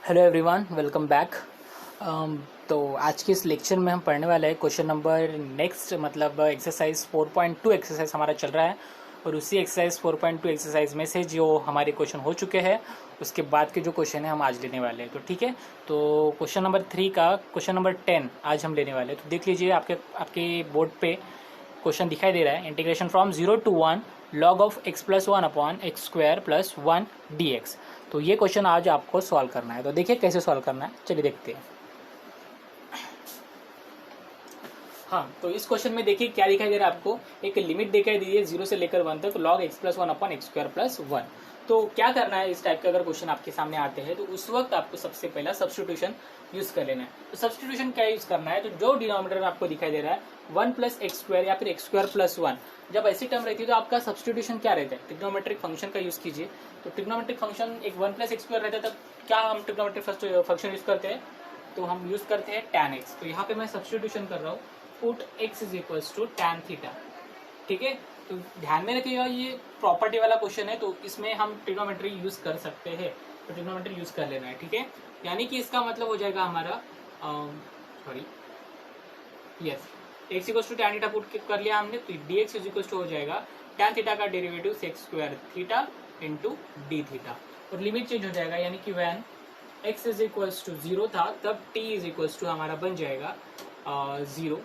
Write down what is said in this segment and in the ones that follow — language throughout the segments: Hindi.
Hello everyone, welcome back. तो आज के इस लेक्चर में हम पढ़ने वाले हैं क्वेश्चन नंबर नेक्स्ट, मतलब एक्सरसाइज 4.2 एक्सरसाइज हमारा चल रहा है। और उसी एक्सरसाइज 4.2 एक्सरसाइज में से जो हमारे क्वेश्चन हो चुके हैं उसके बाद के जो क्वेश्चन है हम आज लेने वाले हैं। तो ठीक है, तो क्वेश्चन नंबर 3 का क्वेश्चन नंबर 10 आज हम लेने वाले हैं। तो देख लीजिए, आपके बोर्ड पे क्वेश्चन दिखाई दे रहा है। Integration from 0 to 1 log of x plus 1 upon x square plus 1 dx। तो ये क्वेश्चन आज आपको सॉल्व करना है। तो देखिए कैसे सॉल्व करना है, चलिए देखते हैं। हाँ, तो इस क्वेश्चन में देखिए क्या दिखाई दे रहा है आपको। एक लिमिट दिखाई दी है 0 से लेकर 1 तक, log x plus 1 upon x square plus 1। तो क्या करना है, इस टाइप के अगर क्वेश्चन आपके सामने आते हैं तो उस वक्त आपको सबसे पहला सब्स्टिट्यूशन यूज कर लेना है। तो सब्स्टिट्यूशन क्या यूज करना है, तो जो डिनोमिनेटर आपको दिखाई दे रहा है 1 प्लस एक्स स्क्वायर या फिर एक्स स्क्वायर प्लस 1, जब ऐसी टर्म रहती है तो आपका सब्स्टिट्यूशन क्या रहता है, ट्रिग्नोमेट्रिक फंक्शन का यूज कीजिए। तो ट्रिग्नोमेट्रिक फंक्शन एक 1 प्लस एक्स स्क्वायर रहता है, तब क्या हम ट्रिग्नोमेट्रिक फंक्शन यूज करते हैं, तो हम यूज करते हैं tan x। तो यहाँ पे मैं सब्स्टिट्यूशन कर रहा हूँ, put x is equals to tan theta. ठीक है, तो ध्यान में रखिएगा ये प्रॉपर्टी वाला क्वेश्चन है, तो इसमें हम ट्रिग्नोमेट्री यूज कर सकते हैं। तो ट्रिग्नोमेट्री यूज कर लेना है, ठीक है। यानी कि इसका मतलब हो जाएगा हमारा sorry yes, x equals to tan theta put कर लिया हमने, तो dx इज इक्वल्स टू हो जाएगा tan थीटा का derivative sec square theta into d theta. और लिमिट चेंज हो जाएगा, यानी कि when x is equals to 0 था तब t इज इक्वल्स टू हमारा बन जाएगा 0,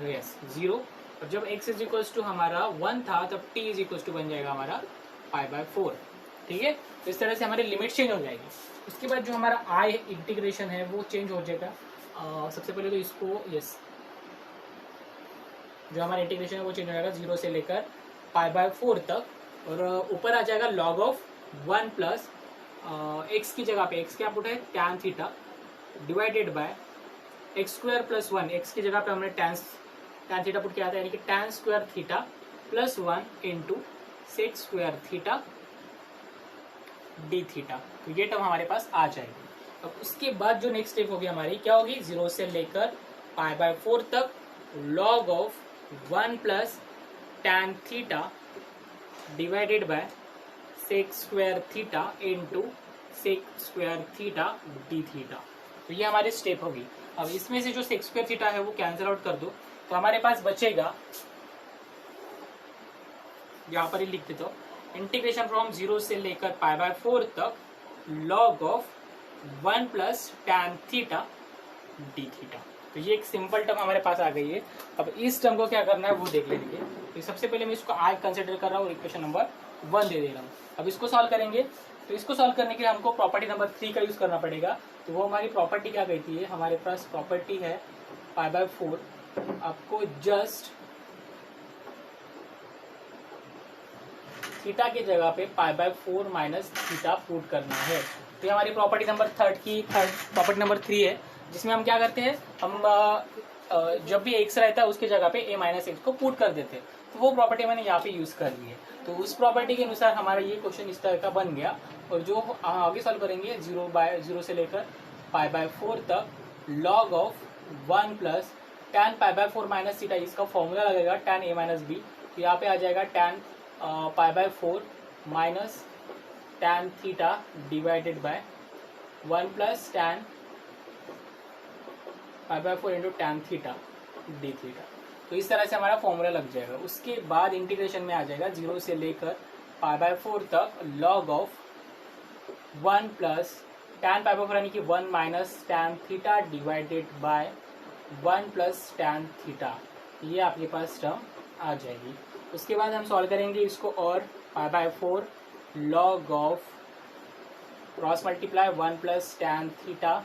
यस 0। और जब x इज इक्वल्स टू हमारा 1 था तब t इज इक्वल्स टू बन जाएगा हमारा π/4। ठीक है, तो इस तरह से हमारी लिमिट चेंज हो जाएगी। उसके बाद जो हमारा i इंटीग्रेशन है वो चेंज हो जाएगा। सबसे पहले तो इसको यस, जो हमारा इंटीग्रेशन है वो चेंज हो जाएगा 0 से लेकर π/4 तक। और ऊपर आ जाएगा log ऑफ 1 प्लस एक्स की जगह पे एक्स क्या पुट है tan theta divided bye x square plus 1, x की जगह पे हमने tan थीटा पुट किया था, यानी कि tan square theta plus 1 into sec square theta d theta. तो ये टर्म हमारे पास आ जाएगी। अब उसके बाद जो नेक्स्ट स्टेप होगी हमारी क्या होगी, 0 से लेकर π/4 तक log of 1 plus tan theta divided by sec square theta into sec square theta d theta. तो ये हमारी स्टेप होगी। अब इसमें से जो सेक स्क्वायर थीटा है वो कैंसिल आउट कर दो, तो हमारे पास बचेगा, यहाँ पर ही लिख देता हूँ, इंटीग्रेशन फ्रॉम 0 से लेकर π/4 तक log of 1 plus tan theta d theta. तो ये एक सिंपल टर्म हमारे पास आ गई है। अब इस टर्म को क्या करना है वो देख लेंगे। तो सबसे पहले मैं इसको आज कंसिडर कर रहा हूँ और इक्वेशन नंबर 1 दे रहा हूँ। अब इसको सॉल्व करेंगे, तो इसको सॉल्व करने के लिए हमको प्रॉपर्टी नंबर 3 का यूज करना पड़ेगा। तो वो हमारी प्रॉपर्टी क्या कहती है, हमारे पास प्रॉपर्टी है π/4। आपको जस्ट थीटा की जगह पे π/4 माइनस थीटा पुट करना है। तो ये हमारी प्रॉपर्टी नंबर प्रॉपर्टी नंबर 3 है, जिसमें हम क्या करते हैं, हम जब भी एक्स रहता है उसकी जगह पे a माइनस एक्स को पुट कर देते हैं। तो वो प्रॉपर्टी मैंने यहाँ पे यूज कर ली है। तो उस प्रॉपर्टी के अनुसार हमारा ये क्वेश्चन इस तरह का बन गया। और जो हम आगे सॉल्व करेंगे 0 से लेकर π/4 तक log of 1 plus tan π/4 minus theta, इसका फॉर्मूला लगेगा tan a माइनस बी। तो यहाँ पे आ जाएगा tan π/4 minus tan theta divided by 1 plus tan π/4 into tan theta d theta. तो इस तरह से हमारा फॉर्मूला लग जाएगा। उसके बाद इंटीग्रेशन में आ जाएगा 0 से लेकर π/4 तक log ऑफ 1 प्लस tan π/4 यानी कि 1 minus tan theta divided by 1 plus tan theta. ये आपके पास टर्म आ जाएगी। उसके बाद हम सॉल्व करेंगे इसको, और π/4 log of cross multiply 1 plus tan theta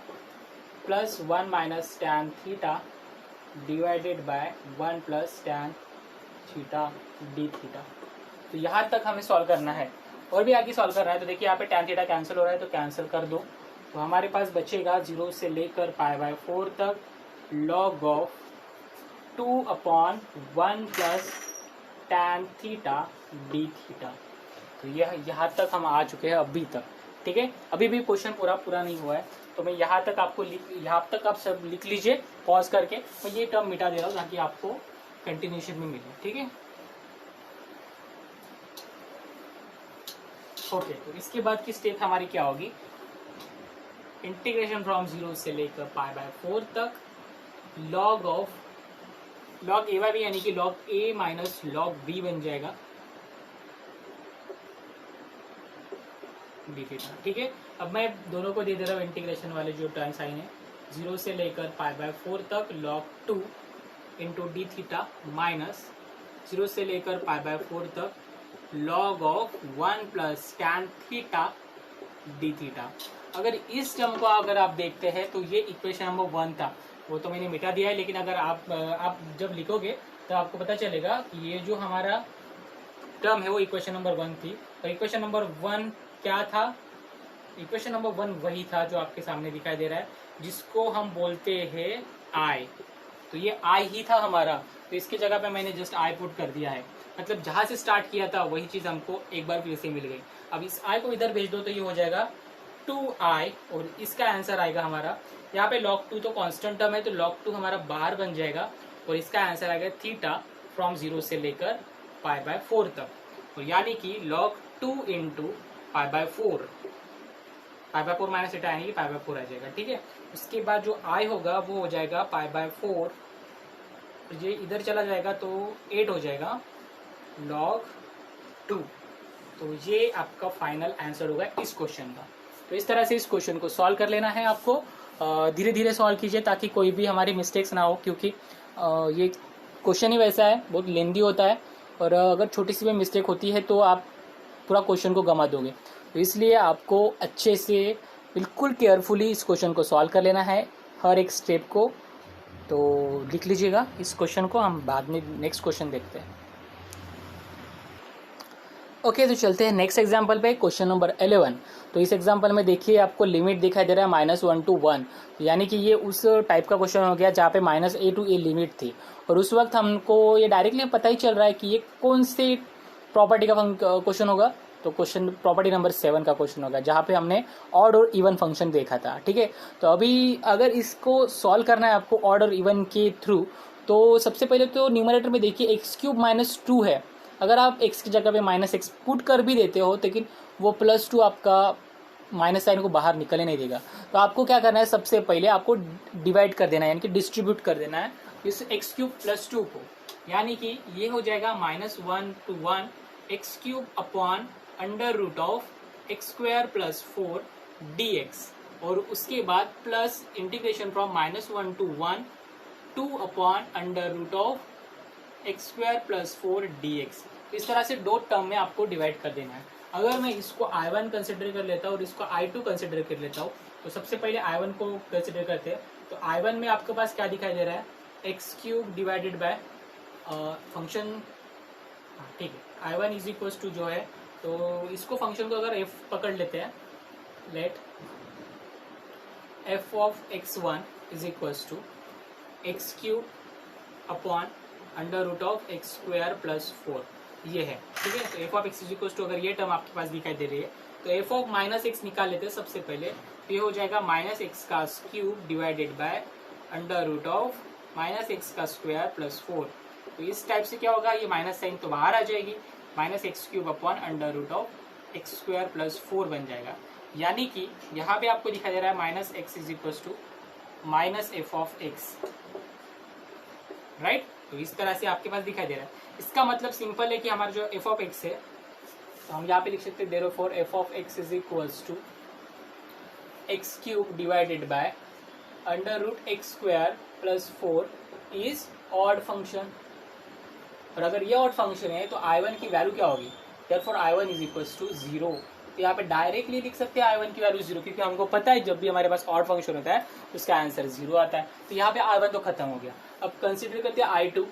plus 1 minus tan theta divided by 1 plus tan theta d theta. तो यहाँ तक हमें सॉल्व करना है। और भी आगे सॉल्व करना है, तो देखिए यहाँ पे tan थीटा कैंसिल हो रहा है, तो कैंसिल कर दो। तो हमारे पास बचेगा 0 से लेकर π/4 तक log of 2/1 plus tan theta d theta. तो यहाँ तक हम आ चुके हैं अभी तक। ठीक है, अभी भी क्वेश्चन पूरा नहीं हुआ है, तो मैं यहाँ तक आप सब लिख लीजिए पॉज करके। मैं ये टर्म मिटा दे रहा हूँ ताकि आपको कंटिन्यूशन में मिले। ठीक है, ओके। तो इसके बाद की स्टेप हमारी क्या होगी, इंटीग्रेशन फ्रॉम 0 से लेकर पाई बाय 4 तक लॉग ए बाय बी, यानी कि लॉग ए माइनस लॉग बी बन जाएगा डी थीटा। ठीक है, अब मैं दोनों को दे दे रहा हूँ इंटीग्रेशन वाले जो टर्म साइन है, 0 से लेकर पाई बाय 4 तक log 2 into d theta minus 0 से लेकर पाई बाय 4 तक log of 1 plus tan theta d theta. अगर इस टर्म को अगर आप देखते हैं तो ये इक्वेशन नंबर 1 था, वो तो मैंने मिटा दिया है, लेकिन अगर आप जब लिखोगे तो आपको पता चलेगा कि ये जो हमारा टर्म है वो इक्वेशन नंबर 1 थी। और इक्वेशन नंबर 1 क्या था? इक्वेशन नंबर 1 वही था जो आपके सामने दिखाई दे रहा है, जिसको हम बोलते हैं आई। तो ये आई ही था हमारा, तो इसकी जगह पे मैंने जस्ट आई पुट कर दिया है, मतलब जहां से स्टार्ट किया था वही चीज हमको एक बार फिर से मिल गई। अब इस आई को इधर भेज दो तो ये हो जाएगा 2i, और इसका आंसर आएगा हमारा, यहाँ पे log 2 तो कांस्टेंट टर्म है तो log 2 हमारा बाहर बन जाएगा, और इसका आंसर आएगा थीटा फ्रॉम 0 से लेकर पाई बाय 4 तक, तो यानी कि log 2 into pi by 4, pi by 4 minus theta यानी कि पाई बाय 4 आ जाएगा। ठीक है, उसके बाद जो आई होगा वो हो जाएगा पाई बाय 4, ये इधर चला जाएगा तो 8 हो जाएगा log 2। तो ये आपका फाइनल आंसर होगा इस क्वेश्चन का। तो इस तरह से इस क्वेश्चन को सॉल्व कर लेना है आपको, धीरे धीरे सॉल्व कीजिए ताकि कोई भी हमारी मिस्टेक्स ना हो, क्योंकि ये क्वेश्चन ही वैसा है, बहुत लेंदी होता है, और अगर छोटी सी भी मिस्टेक होती है तो आप पूरा क्वेश्चन को गंवा दोगे। तो इसलिए आपको अच्छे से बिल्कुल केयरफुली इस क्वेश्चन को सॉल्व कर लेना है, हर एक स्टेप को। तो लिख लीजिएगा इस क्वेश्चन को, हम बाद में नेक्स्ट क्वेश्चन देखते हैं। ओके, तो चलते हैं नेक्स्ट एग्जाम्पल पे, क्वेश्चन नंबर 11। तो इस एग्जाम्पल में देखिए आपको लिमिट दिखाई दे रहा है -1 to 1, यानी कि ये उस टाइप का क्वेश्चन हो गया जहाँ पे -a to a लिमिट थी, और उस वक्त हमको ये डायरेक्टली पता ही चल रहा है कि ये कौन से प्रॉपर्टी का क्वेश्चन होगा। तो क्वेश्चन प्रॉपर्टी नंबर 7 का क्वेश्चन होगा, जहाँ पे हमने ऑड और इवन फंक्शन देखा था। ठीक है, तो अभी अगर इसको सॉल्व करना है आपको ऑड और इवन के थ्रू, तो सबसे पहले तो न्यूमरेटर में देखिए x³ - 2 है। अगर आप x की जगह पे -x पुट कर भी देते हो, लेकिन वो +2 आपका माइनस साइन को बाहर निकलने नहीं देगा। तो आपको क्या करना है, सबसे पहले आपको डिवाइड कर देना है, यानी कि डिस्ट्रीब्यूट कर देना है इस x³ + 2 को, यानी कि ये हो जाएगा -1 to 1 x³ upon √(x² + 4 dx), और उसके बाद plus integration from -1 to 1 2 upon √(x² + 4 dx। इस तरह से दो टर्म में आपको डिवाइड कर देना है। अगर मैं इसको I1 कंसिडर कर लेता हूँ और इसको I2 कंसिडर कर लेता हूँ, तो सबसे पहले I1 को कंसिडर करते हैं। तो I1 में आपके पास क्या दिखाई दे रहा है, x³ डिवाइडेड बाय फंक्शन। ठीक है, I1 इज इक्वल टू जो है, तो इसको फंक्शन को अगर f पकड़ लेते हैं, let f of x1 is equal to x³ upon √(x² + 4), ये है। ठीक है, तो f of x is equal to, अगर ये टर्म आपके पास दिखाई दे रही है तो f ऑफ -x निकाल लेते हैं सबसे पहले, तो ये हो जाएगा -x³ डिवाइडेड बाय √(-x² + 4). तो इस टाइप से क्या होगा, ये माइनस साइन तो बाहर आ जाएगी, -x³ अपॉन √(x² + 4) बन जाएगा। यानी कि यहाँ पे आपको दिखाई दे रहा है -x is equal to -f of x, right. तो इस तरह से आपके पास दिखाई दे रहा है। इसका मतलब सिंपल है कि हमारा जो f ऑफ x है, तो हम यहाँ पे लिख सकते हैं therefore f of x is equals to x³ divided by √(x² + 4) is odd function. और अगर ये ऑड फंक्शन है तो I1 की वैल्यू क्या होगी, therefore I1 is equals to 0। तो यहाँ पे डायरेक्टली लिख सकते हैं I1 की वैल्यू 0, क्योंकि हमको पता है जब भी हमारे पास ऑड फंक्शन होता है उसका आंसर 0 आता है। तो यहाँ पे I1 तो खत्म हो गया। अब कंसिडर करते हैं I2।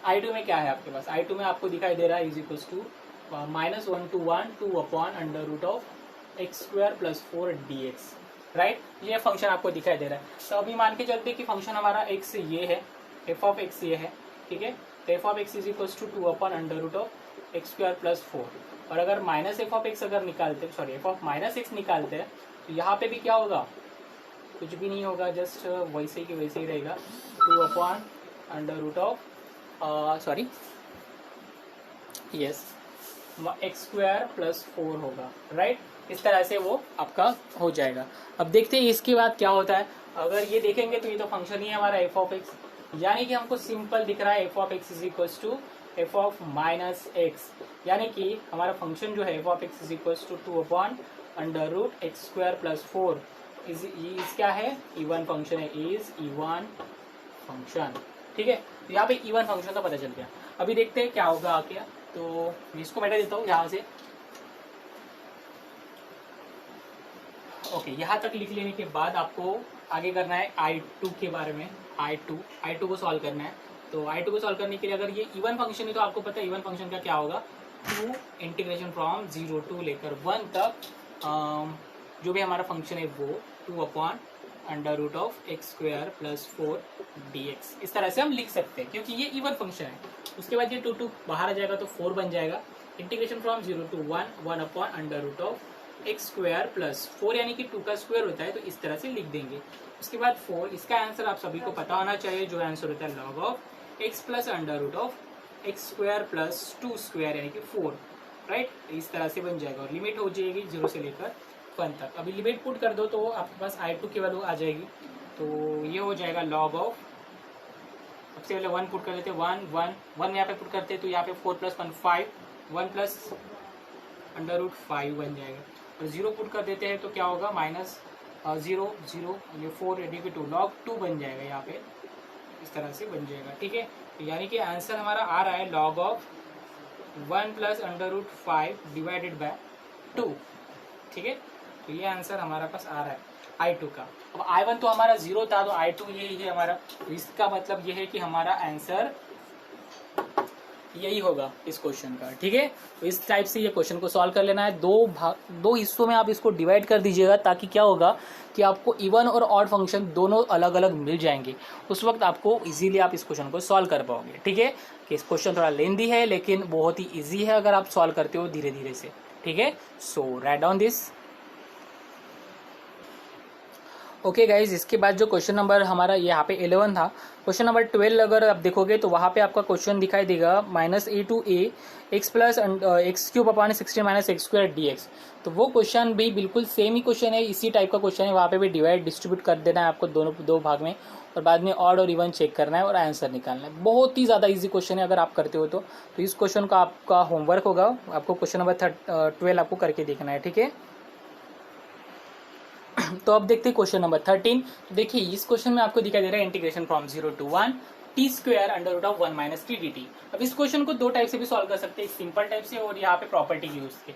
I2 में क्या है आपके पास, I2 में आपको दिखाई दे रहा है is equal to -1 to 1 2 upon √(x² + 4 dx), right. ये फंक्शन आपको दिखाई दे रहा है। तो अभी मान के चलते कि फंक्शन हमारा x ये है, f ऑफ x ये है। ठीक है, तो f of x is equal to 2 upon √(x² + 4), और अगर -f ऑफ x अगर निकालते हैं, सॉरी f ऑफ -x निकालते हैं, तो यहाँ पे भी क्या होगा, कुछ भी नहीं होगा, जस्ट वैसे ही वैसे ही रहेगा, 2 अपॉन x² + 4 होगा, राइट। इस तरह से वो आपका हो जाएगा। अब देखते हैं इसके बाद क्या होता है। अगर ये देखेंगे तो ये तो फंक्शन ही है हमारा एफ ऑफ एक्स, यानी कि हमको सिंपल दिख रहा है F of X is equals to F of minus x, यानी कि हमारा फंक्शन जो है F of X is equals to 2/√x² + 4 is क्या है, इवन फंक्शन है, इज इवन फंक्शन। ठीक है, तो यहाँ पे इवन फंक्शन का पता चल गया। अभी देखते हैं क्या होगा आगे। तो इसको मिटा देता हूँ यहाँ से। ओके, यहाँ तक लिख लेने के बाद आपको आगे करना है I2 के बारे में। I2 को सॉल्व करना है। तो I2 को सॉल्व करने के लिए अगर ये इवन फंक्शन है तो आपको पता है इवन फंक्शन का क्या होगा, 2 इंटीग्रेशन फ्रॉम 0 to लेकर 1 तक जो भी हमारा फंक्शन है वो 2/√x² + 4 dx, इस तरह से हम लिख सकते हैं क्योंकि ये इवन फंक्शन है। उसके बाद ये 2 बाहर आ जाएगा तो 4 बन जाएगा। इंटीग्रेशन फ्रॉम 0 to 1 1/√x² + 4 यानी कि 2 का स्क्वायर होता है, तो इस तरह से लिख देंगे। उसके बाद 4, इसका आंसर आप सभी को पता होना चाहिए, जो आंसर होता है log of x + √x² + 2² यानी कि 4, राइट। इस तरह से बन जाएगा और लिमिट हो जाएगी 0 से लेकर 1 तक। अभी लिमिट पुट कर दो तो आपके पास I2 की वैल्यू आ जाएगी। तो ये हो जाएगा log of, सबसे पहले 1 पुट कर देते हैं, 1 यहाँ पे पुट करते हैं तो यहाँ पे 4 + 1 5, 1 + √5 बन जाएगा। और 0 पुट कर देते हैं तो क्या होगा, -0 0, ये 4 यानी कि 2 log 2 बन जाएगा यहाँ पे, इस तरह से बन जाएगा। ठीक है, तो यानी कि आंसर हमारा आ रहा है log of 1 + √5 / 2। ठीक है, तो ये आंसर हमारा पास आ रहा है I2 का। अब I1 तो हमारा 0 था, तो I2 यही है हमारा। तो इसका मतलब ये है कि हमारा आंसर यही होगा इस क्वेश्चन का। ठीक है, तो इस टाइप से ये क्वेश्चन को सॉल्व कर लेना है। दो हिस्सों में आप इसको डिवाइड कर दीजिएगा, ताकि क्या होगा कि आपको इवन और ऑड फंक्शन दोनों अलग अलग मिल जाएंगे। उस वक्त आपको इजीली आप इस क्वेश्चन को सॉल्व कर पाओगे। ठीक है, कि इस क्वेश्चन थोड़ा लेंदी है लेकिन बहुत ही ईजी है अगर आप सॉल्व करते हो धीरे धीरे से। ठीक है, so write down this. Okay guys, इसके बाद जो क्वेश्चन नंबर हमारा यहाँ पे 11 था, क्वेश्चन नंबर 12 अगर आप देखोगे तो वहाँ पे आपका क्वेश्चन दिखाई देगा -a to a x + x³ - x² dx। तो वो क्वेश्चन भी बिल्कुल सेम ही क्वेश्चन है, इसी टाइप का क्वेश्चन है। वहाँ पे भी डिस्ट्रीब्यूट कर देना है आपको दो भाग में, और बाद में ऑड और इवन चेक करना है और आंसर निकालना है। बहुत ही ज़्यादा ईजी क्वेश्चन है अगर आप करते हो तो इस क्वेश्चन का आपका होमवर्क होगा, आपको क्वेश्चन नंबर 12 आपको करके देखना है। ठीक है, तो अब देखते हैं क्वेश्चन नंबर 13। देखिए इस क्वेश्चन में आपको दिखाई दे रहा है integration from 0 to 1 t² √1 - t dt। अब इस क्वेश्चन को दो टाइप से भी सॉल्व कर सकते हैं, सिंपल टाइप से और यहाँ पे प्रॉपर्टी यूज के।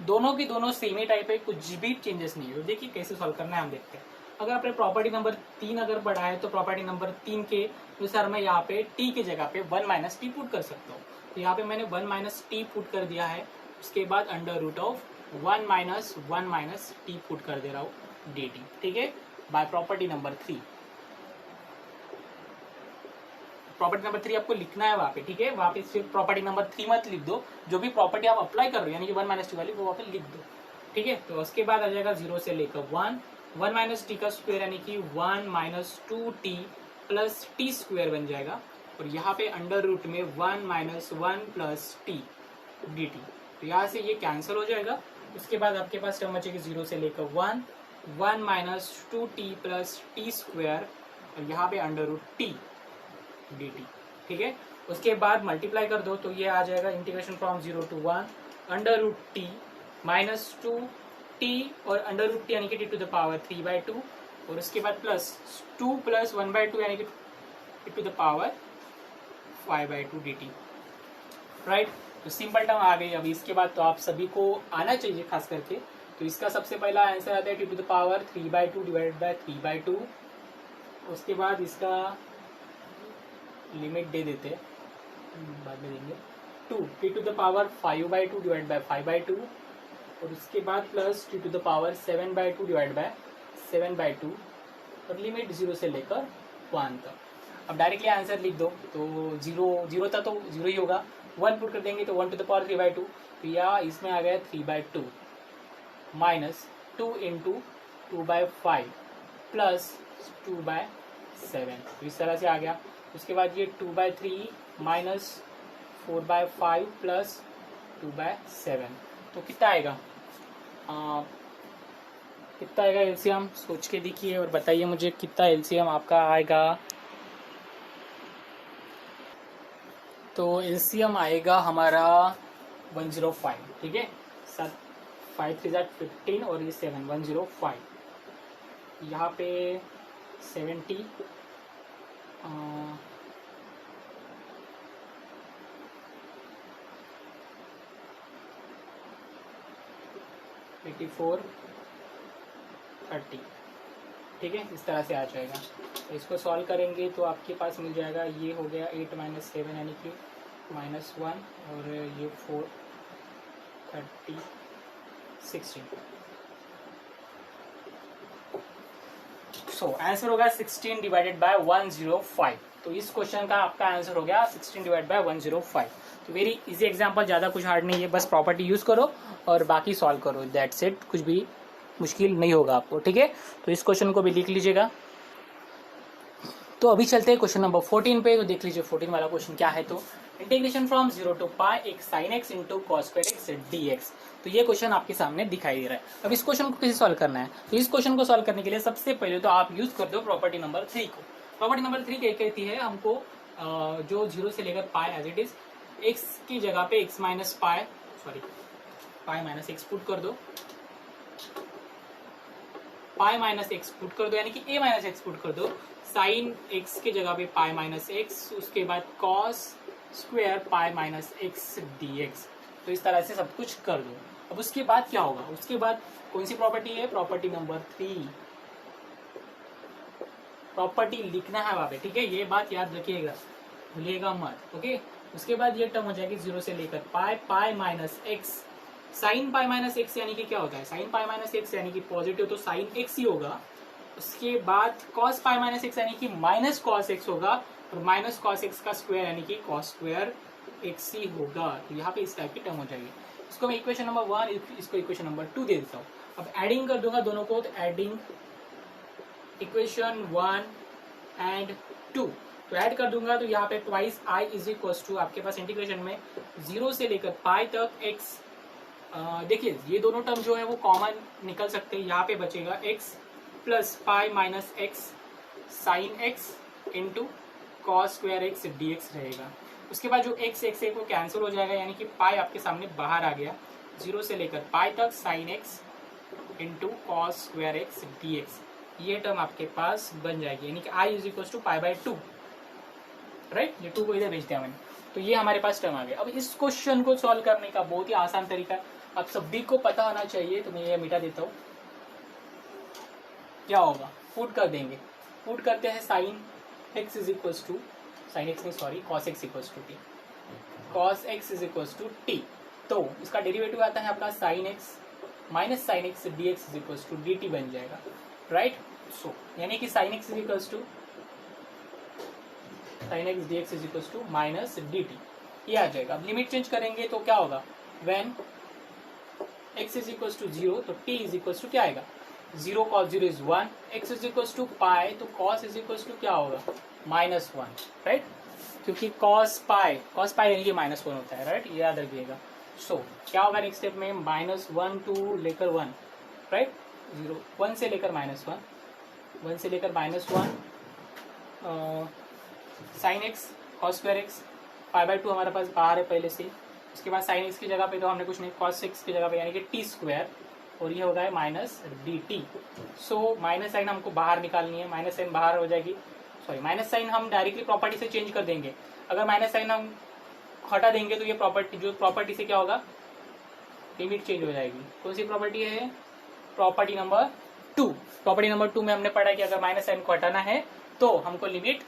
दोनों की दोनों सेम ही टाइप है, कुछ भी चेंजेस नहीं है। तो देखिए कैसे सॉल्व करना है हम देखते हैं। अगर आपने प्रॉपर्टी नंबर 3 अगर पढ़ा है तो प्रॉपर्टी नंबर 3 के अनुसार मैं यहाँ पे t की जगह पे 1 - t पुट कर सकता हूँ। तो यहाँ पे मैंने 1 - t पुट कर दिया है, उसके बाद √1 - 1 - t पुट कर दे रहा हूँ dt। ठीक है, by property number 3। Property number 3 आपको लिखना है वहां पे। ठीक है, वहां पे सिर्फ प्रॉपर्टी नंबर 3 मत लिख दो, जो भी प्रॉपर्टी आप अप्लाई कर रहे हो यानी कि 1 - t वाली वो वहां पे लिख दो। ठीक है, तो उसके बाद आ जाएगा 0 से लेकर 1 - t का स्क्वायर यानी कि 1 - 2t + t² बन जाएगा, और यहाँ पे अंडर रूट में 1 - 1 + t dt। तो यहाँ से ये कैंसिल हो जाएगा। उसके बाद आपके पास टर्म बचेगी 0 से लेकर 1 - 2t + t² और यहाँ पे अंडर रूट t dt। ठीक है, उसके बाद मल्टीप्लाई कर दो तो ये आ जाएगा integration from 0 to 1 under root t - 2t और अंडर रूट t यानी कि t⁻³ और उसके बाद प्लस 2 + 1/2 यानी कि t⁻5² dt। राइट, तो सिंपल टर्म आ गई। अभी इसके बाद तो आप सभी को आना चाहिए खास करके। तो इसका सबसे पहला आंसर आता है t⁻3/2 / 3/2। उसके बाद इसका लिमिट दे देते हैं, बाद में देंगे, 2 t⁻5/2 / 5/2 और उसके बाद प्लस t⁻7/2 / 7/2 और लिमिट 0 से लेकर 1 तक। अब डायरेक्टली आंसर लिख दो, तो 0 था तो 0 ही होगा। 1 पुट कर देंगे तो 1⁻3/2, तो या इसमें आ गया 3/2 माइनस 2 × 2/5 प्लस 2/7, तो इस तरह से आ गया। उसके बाद ये 2/3 माइनस 4/5 प्लस 2/7, तो कितना आएगा कितना आएगा एलसीएम, सोच के देखिए और बताइए मुझे कितना एलसीएम आपका आएगा। तो एलसीएम आएगा हमारा 105, ठीक है। 5 3 15 और ये 7, 105। यहाँ पे 70, 84, 30, ठीक है। इस तरह से आ जाएगा। तो इसको सॉल्व करेंगे तो आपके पास मिल जाएगा, ये हो गया 8 - 7 यानी कि -1, और ये 4, 30, 16। सो आंसर होगा 16 डिवाइडेड बाय 105। तो इस क्वेश्चन का आपका आंसर हो गया 16 डिवाइड बाय 105। तो वेरी इजी एग्जांपल, ज़्यादा कुछ हार्ड नहीं है, बस प्रॉपर्टी यूज करो और बाकी सॉल्व करो, दैट्स इट। कुछ भी मुश्किल नहीं होगा आपको, ठीक है। तो इस क्वेश्चन को भी लिख लीजिएगा। तो अभी चलते हैं क्वेश्चन नंबर 14 पे। तो देख लीजिए 14 वाला क्वेश्चन क्या है। तो integration from 0 to pi x sin x into cos square X dx। तो ये क्वेश्चन आपके सामने दिखाई दे रहा है। अब इस क्वेश्चन को कैसे सॉल्व करना है, तो इस क्वेश्चन को सॉल्व करने के लिए सबसे पहले तो आप यूज कर दो प्रॉपर्टी नंबर 3 को। प्रॉपर्टी नंबर 3 क्या कहती है हमको, जो 0 से लेकर पाई एज इट इज, x की जगह पे x माइनस पाई, सॉरी पाई माइनस एक्स पुट कर दो, पाई माइनस एक्स पुट कर दो, यानी कि a माइनस एक्स पुट कर दो, साइन एक्स की जगह पे पाई माइनस एक्स, उसके बाद cos square pi minus x dx। तो इस तरह से सब कुछ कर दो। अब उसके बाद क्या होगा, उसके बाद कौन सी प्रॉपर्टी है, प्रॉपर्टी नंबर 3। प्रॉपर्टी लिखना है वहां पे, ठीक है, ये बात याद रखिएगा, भूलिएगा मत, ओके। उसके बाद ये टर्म हो जाएगी 0 से लेकर pi, pi minus x, sine pi minus x यानी कि क्या होता है, साइन पाई माइनस एक्स यानी कि पॉजिटिव, तो साइन एक्स ही होगा। उसके बाद कॉस पाई माइनस एक्स यानी कि माइनस कॉस एक्स होगा, और माइनस कॉस एक्स का स्क्वायर यानी कि कॉस स्क्वायर एक्स ही होगा। तो यहाँ पे इस टाइप की टर्म हो जाएगी। इसको मैं इक्वेशन नंबर 1, इसको इक्वेशन नंबर 2 दे देता हूँ। अब एडिंग कर दूंगा दोनों को, तो एडिंग इक्वेशन 1 एंड 2, तो ऐड कर दूंगा तो यहाँ पे twice I is equal to, आपके पास इंटीग्रेशन में 0 से लेकर पाई तक एक्स, देखिए ये दोनों टर्म जो है वो कॉमन निकल सकते हैं। यहाँ पे बचेगा x plus pi minus x sign X into cos square X dx रहेगा। उसके बाद जो x को कैंसिल हो जाएगा, यानी कि पाई आपके सामने बाहर आ गया। 0 से लेकर पाई तक sine X into cos square X dx, ये टर्म आपके पास बन जाएगी, यानी कि i is equal to pi by 2, right. ये 2 को इधर भेज दिया मैंने, तो ये हमारे पास टर्म आ गया। अब इस क्वेश्चन को सॉल्व करने का बहुत ही आसान तरीका है, आप सभी को पता होना चाहिए, तो मैं ये मिटा देता हूँ। क्या होगा, पुट कर देंगे, पुट करते हैं sine x is equal to, sine x नहीं sorry, cos x equal to T, cos x is equal to T. तो इसका डेरिवेटिव आता है आपका sine x minus sine x d x is equal to d t बन जाएगा, राइट। सो यानी कि sine x is equal to sine x d x is equal to minus D t, ये आ जाएगा। अब लिमिट चेंज करेंगे तो क्या होगा, when x is equal to 0, तो t इज इक्वल टू क्या आएगा, 0 cos 0 is 1, x is equal to pi, तो cos इज इक्वल टू क्या होगा, -1, राइट। क्योंकि cos पाई यानी कि -1 होता है, राइट, ये याद रखिएगा। सो क्या होगा नेक्स्ट स्टेप में, -1 टू लेकर 1, राइट, 0 1 से लेकर -1, 1 से लेकर -1, sine x cos square x, pi by 2 हमारे पास बाहर है पहले से। उसके बाद साइन एक्स की जगह पे तो हमने कुछ नहीं, कॉस एक्स की जगह पे यानी कि टी स्क्वायर, और ये होगा minus D T. So minus sign हमको बाहर निकालनी है, माइनस साइन बाहर हो जाएगी, सॉरी माइनस साइन हम डायरेक्टली प्रॉपर्टी से चेंज कर देंगे। अगर माइनस साइन हम हटा देंगे तो ये प्रॉपर्टी, जो प्रॉपर्टी से क्या होगा, लिमिट चेंज हो जाएगी। कौन सी प्रॉपर्टी है, प्रॉपर्टी नंबर 2। प्रॉपर्टी नंबर 2 में हमने पढ़ा कि अगर माइनस साइन को हटाना है तो हमको लिमिट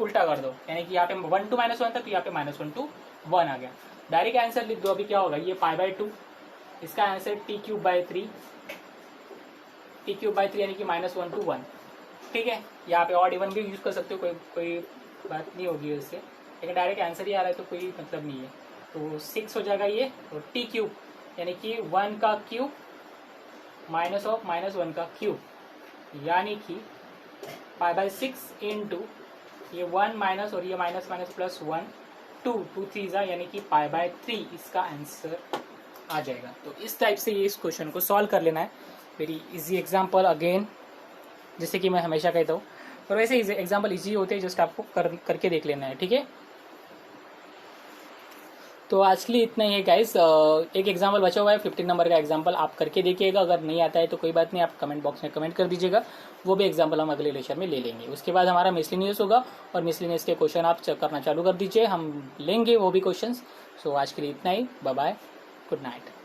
उल्टा कर दो, यानी कि यहाँ पे 1 to -1 था, तो यहाँ पे -1 to 1 आ गया। डायरेक्ट आंसर लिख दो। अभी क्या होगा, ये पाई बाई 2, इसका आंसर t³/3, t³/3 यानी कि -1 to 1, ठीक है। यहाँ पे ऑड इवन भी यूज कर सकते हो, कोई बात नहीं होगी उससे, लेकिन डायरेक्ट आंसर ही आ रहा है तो कोई मतलब नहीं है। तो 6 हो जाएगा ये, और t³ यानी कि 1 का क्यूब माइनस ऑफ -1 का क्यूब, यानी कि π/6 इंटू ये 1 माइनस और ये माइनस माइनस प्लस 1, 2 2 3 यानी कि π/3 इसका आंसर आ जाएगा। तो इस टाइप से ये इस क्वेश्चन को सॉल्व कर लेना है। वेरी इजी एग्जाम्पल अगेन, जैसे कि मैं हमेशा कहता हूँ, और वैसे एग्जाम्पल इजी होते हैं, जस्ट आपको करके देख लेना है, ठीक है। तो आज के लिए इतना ही है गाइस। एक एग्जाम्पल बचा हुआ है 15 नंबर का एग्जाम्पल, आप करके देखिएगा। अगर नहीं आता है तो कोई बात नहीं, आप कमेंट बॉक्स में कमेंट कर दीजिएगा, वो भी एग्जाम्पल हम अगले लेक्चर में ले लेंगे। उसके बाद हमारा मिसलिनियस होगा, और मिसलिनियस के क्वेश्चन आप चेक करना चालू कर दीजिए, हम लेंगे वो भी क्वेश्चन। सो आज के लिए इतना ही, बाय बाय, गुड नाइट।